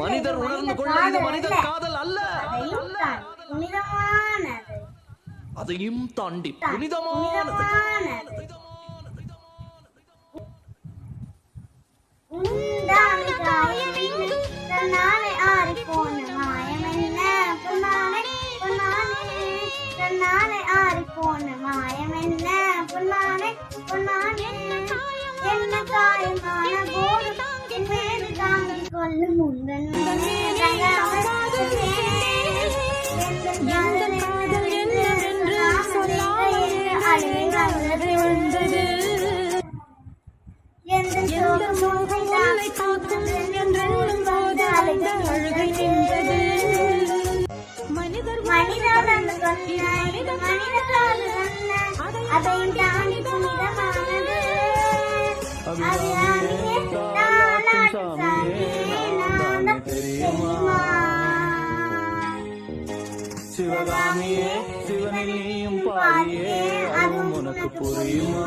மனிதர் உணர்ந்து கொள்ள இது மனித காதல் அல்ல, அதையும் தாண்டி புனிதமானது. தன்னாலே ஆறிப்போன மாயம் என்ன பொன்னானே பொன்னானே என்ன காயமான போது என் மேல் தாங்கிக் கொள்ளும் முந்தன் அதையும் தாண்டி புனிதமானது. சிவகாமியே சிவனில் நீயும் பாடியே அதுவும் உனக்கு புரியுமா?